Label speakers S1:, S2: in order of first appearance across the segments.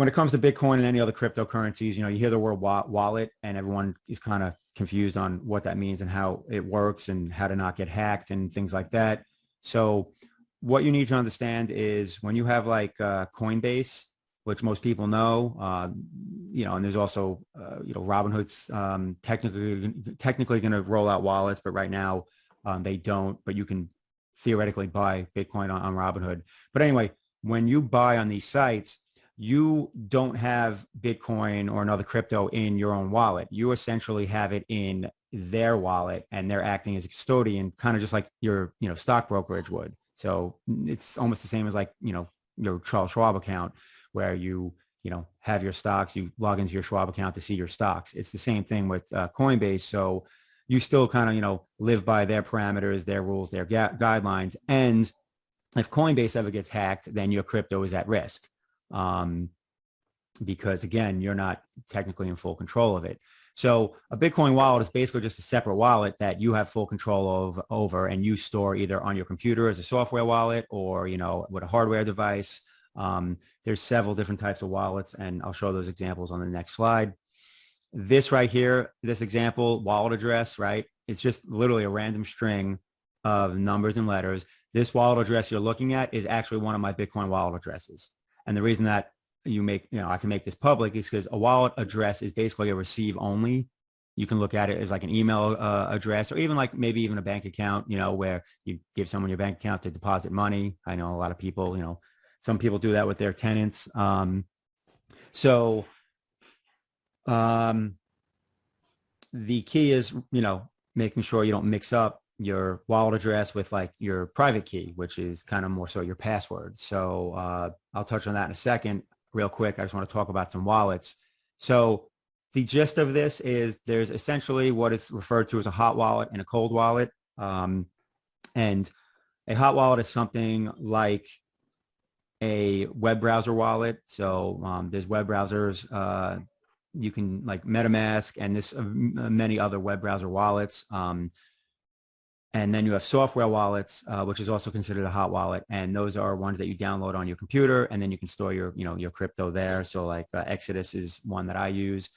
S1: when it comes to Bitcoin and any other cryptocurrencies, you hear the word wallet and everyone is kind of confused on what that means and how it works and how to not get hacked and things like that. So what you need to understand is when you have like Coinbase, which most people know, and there's also, Robinhood's technically going to roll out wallets, but right now they don't, but you can theoretically buy Bitcoin on Robinhood. But anyway, when you buy on these sites, you don't have Bitcoin or another crypto in your own wallet. You essentially have it in their wallet and they're acting as a custodian, kind of just like your, stock brokerage would. So it's almost the same as like, your Charles Schwab account where you have your stocks, you log into your Schwab account to see your stocks. It's the same thing with Coinbase. So you still kind of, live by their parameters, their rules, their guidelines. And if Coinbase ever gets hacked, then your crypto is at risk. Because again, you're not technically in full control of it. So a Bitcoin wallet is basically just a separate wallet that you have full control over, and you store either on your computer as a software wallet or, with a hardware device. There's several different types of wallets, and I'll show those examples on the next slide. This right here, this example, wallet address, right? It's just literally a random string of numbers and letters. This wallet address you're looking at is actually one of my Bitcoin wallet addresses. And the reason that I can make this public is because a wallet address is basically a receive only. You can look at it as like an email address, or even like maybe even a bank account, where you give someone your bank account to deposit money. I know a lot of people, some people do that with their tenants. The key is, making sure you don't mix up your wallet address with like your private key, which is kind of more so your password. So I'll touch on that in a second. Real quick, I just want to talk about some wallets. So the gist of this is there's essentially what is referred to as a hot wallet and a cold wallet. And a hot wallet is something like a web browser wallet. So there's web browsers. You can like MetaMask and this many other web browser wallets. And then you have software wallets, which is also considered a hot wallet. And those are ones that you download on your computer, and then you can store your, your crypto there. So like Exodus is one that I use.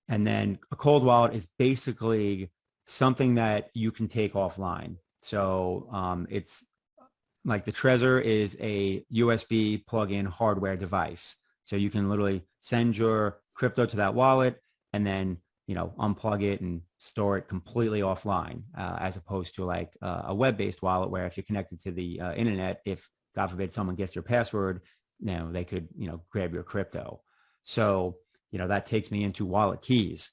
S1: And then a cold wallet is basically something that you can take offline. So it's like the Trezor is a USB plug-in hardware device. So you can literally send your crypto to that wallet and then unplug it and store it completely offline, as opposed to like a web-based wallet where if you're connected to the internet, if God forbid someone gets your password, they could, grab your crypto. So, that takes me into wallet keys.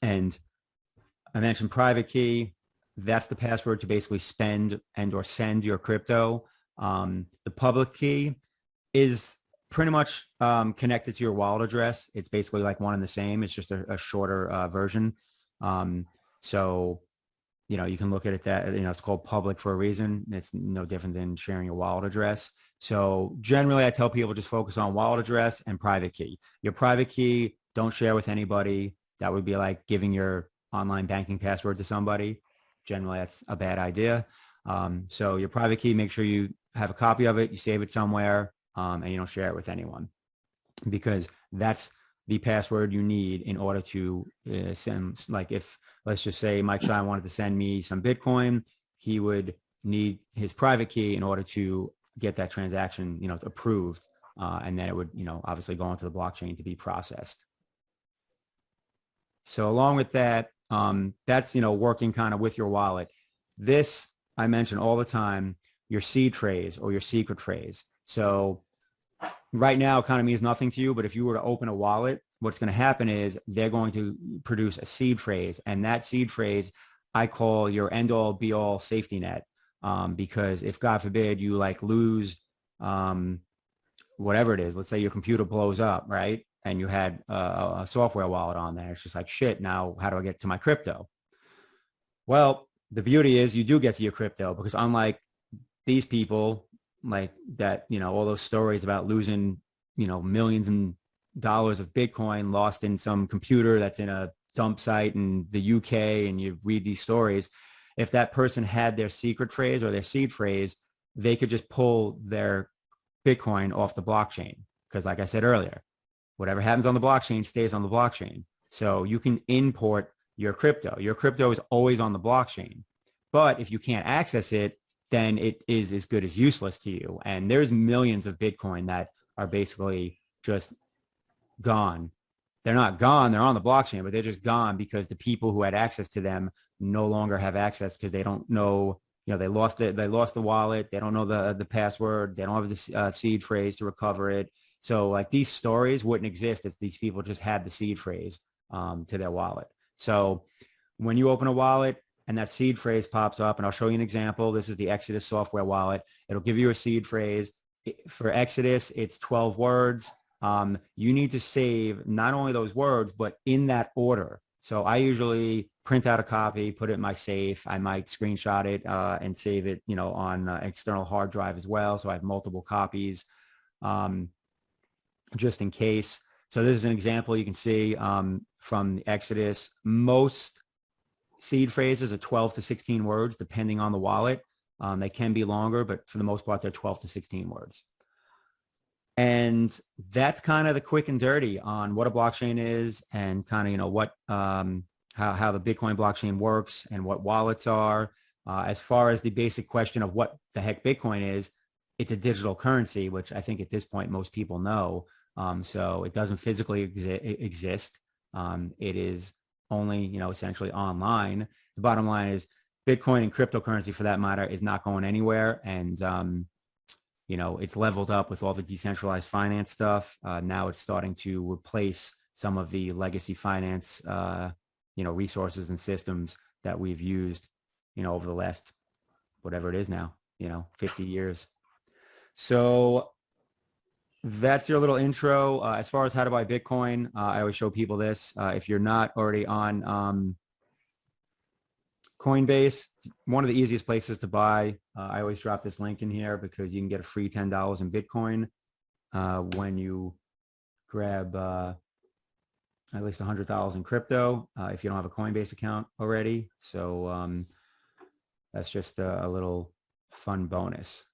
S1: And I mentioned private key. That's the password to basically spend and or send your crypto. The public key is pretty much connected to your wallet address. It's basically like one and the same. It's just a shorter version. So, you can look at it that, it's called public for a reason. It's no different than sharing your wallet address. So generally I tell people just focus on wallet address and private key. Your private key, don't share with anybody. That would be like giving your online banking password to somebody. Generally that's a bad idea. So your private key, make sure you have a copy of it, you save it somewhere, and you don't share it with anyone, because that's the password you need in order to send. Like if, let's just say Mike Shine wanted to send me some Bitcoin, he would need his private key in order to get that transaction, approved. And then it would, obviously go onto the blockchain to be processed. So along with that, that's, working kind of with your wallet. This, I mention all the time, your seed phrase or your secret phrase. So right now it kind of means nothing to you, but if you were to open a wallet, what's going to happen is they're going to produce a seed phrase. And that seed phrase I call your end all be all safety net. Because if God forbid you like lose whatever it is, let's say your computer blows up, right? And you had a software wallet on there. It's just like, shit, now how do I get to my crypto? Well, the beauty is you do get to your crypto, because unlike these people like that, all those stories about losing, millions and dollars of Bitcoin lost in some computer that's in a dump site in the UK, and you read these stories. If that person had their secret phrase or their seed phrase, they could just pull their Bitcoin off the blockchain. because like I said earlier, whatever happens on the blockchain stays on the blockchain. So you can import your crypto. Your crypto is always on the blockchain. But if you can't access it, then it is as good as useless to you. And there's millions of Bitcoin that are basically just gone. They're not gone, they're on the blockchain, but they're just gone because the people who had access to them no longer have access because they don't know, they lost it, they lost the wallet, they don't know the password, they don't have the seed phrase to recover it. So like these stories wouldn't exist if these people just had the seed phrase to their wallet. So when you open a wallet and that seed phrase pops up, and I'll show you an example. This is the Exodus software wallet. It'll give you a seed phrase. For Exodus, it's 12 words. You need to save not only those words, but in that order. So I usually print out a copy, put it in my safe. I might screenshot it and save it, on external hard drive as well. So I have multiple copies just in case. So this is an example you can see from the Exodus. Most seed phrases are 12 to 16 words, depending on the wallet. They can be longer, but for the most part, they're 12 to 16 words. And that's kind of the quick and dirty on what a blockchain is and kind of, what how the Bitcoin blockchain works and what wallets are. As far as the basic question of what the heck Bitcoin is, it's a digital currency, which I think at this point most people know. So it doesn't physically exist. It is only, essentially online. The bottom line is Bitcoin and cryptocurrency, for that matter, is not going anywhere. And it's leveled up with all the decentralized finance stuff. Now it's starting to replace some of the legacy finance, resources and systems that we've used, over the last, whatever it is now, 50 years. So that's your little intro. As far as how to buy Bitcoin, I always show people this. If you're not already on Coinbase, one of the easiest places to buy. I always drop this link in here because you can get a free $10 in Bitcoin when you grab at least $100 in crypto if you don't have a Coinbase account already. So that's just a little fun bonus.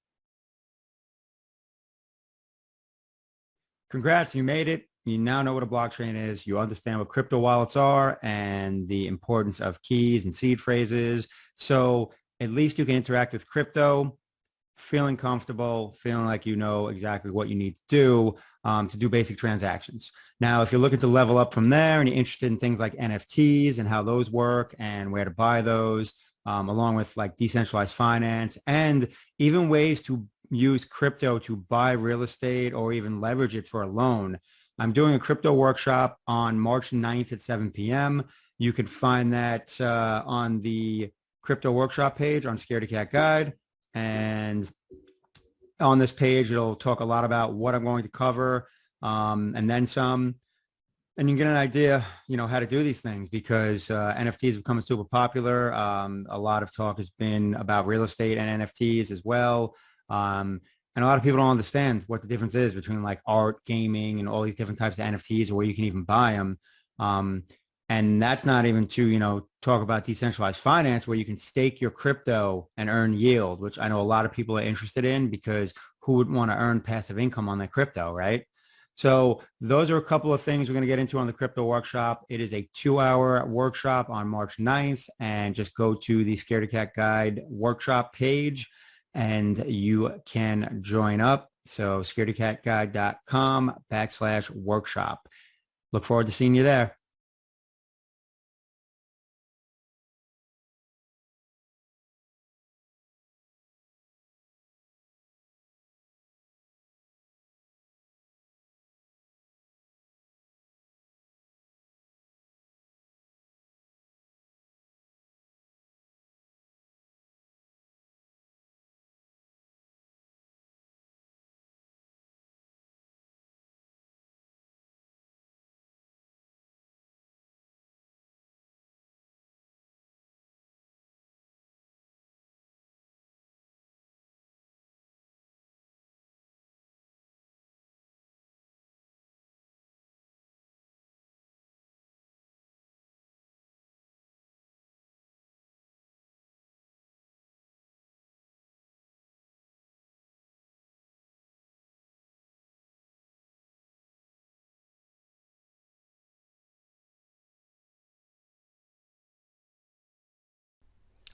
S1: Congrats, you made it. You now know what a blockchain is. You understand what crypto wallets are and the importance of keys and seed phrases. So at least you can interact with crypto, feeling comfortable, feeling like you know exactly what you need to do basic transactions. Now, if you're looking to level up from there and you're interested in things like NFTs and how those work and where to buy those, along with like decentralized finance and even ways to use crypto to buy real estate or even leverage it for a loan. I'm doing a crypto workshop on March 9th at 7 p.m. You can find that on the crypto workshop page on Scaredy Cat Guide. And on this page, it'll talk a lot about what I'm going to cover and then some. And you can get an idea, how to do these things because NFTs have become super popular. A lot of talk has been about real estate and NFTs as well. And a lot of people don't understand what the difference is between like art, gaming, and all these different types of NFTs, or where you can even buy them. And that's not even to, talk about decentralized finance where you can stake your crypto and earn yield, which I know a lot of people are interested in because who would want to earn passive income on their crypto, right? So those are a couple of things we're going to get into on the crypto workshop. It is a 2-hour workshop on March 9th, and just go to the Scaredy Cat Guide workshop page and you can join up. So scaredycatguide.com/workshop. Look forward to seeing you there.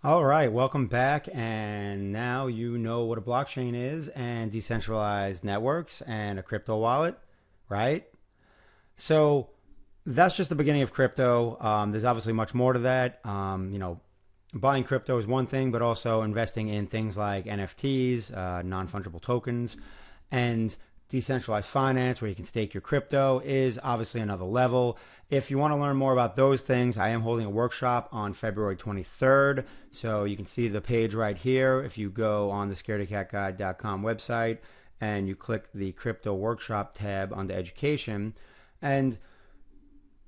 S1: All right, welcome back. And now you know what a blockchain is and decentralized networks and a crypto wallet, right? So that's just the beginning of crypto. There's obviously much more to that. Buying crypto is one thing, but also investing in things like NFTs, non-fungible tokens, and decentralized finance, where you can stake your crypto, is obviously another level. If you want to learn more about those things, I am holding a workshop on February 23rd. So you can see the page right here. If you go on the scaredycatguide.com website and you click the crypto workshop tab under education, and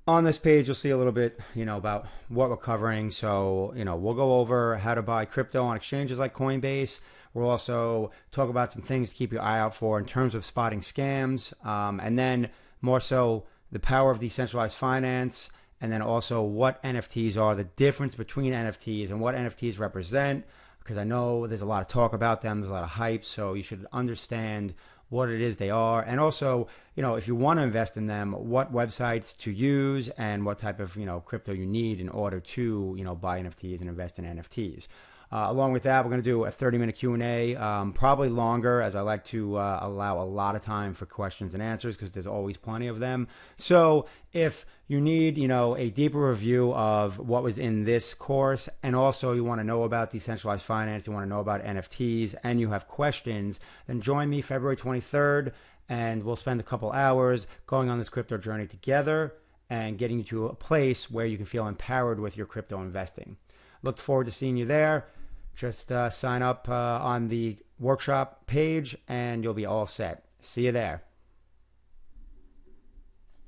S1: on this page, you'll see a little bit, about what we're covering. So, we'll go over how to buy crypto on exchanges like Coinbase. We'll also talk about some things to keep your eye out for in terms of spotting scams, and then more so the power of decentralized finance, and then also what NFTs are, the difference between NFTs and what NFTs represent, because I know there's a lot of talk about them, there's a lot of hype, so you should understand what it is they are, and also, if you want to invest in them, what websites to use and what type of, crypto you need in order to, buy NFTs and invest in NFTs. Along with that, we're going to do a 30-minute Q&A, probably longer, as I like to allow a lot of time for questions and answers because there's always plenty of them. So if you need, a deeper review of what was in this course, and also you want to know about decentralized finance, you want to know about NFTs, and you have questions, then join me February 23rd, and we'll spend a couple hours going on this crypto journey together and getting you to a place where you can feel empowered with your crypto investing. Look forward to seeing you there. Just sign up on the workshop page and you'll be all set. See you there.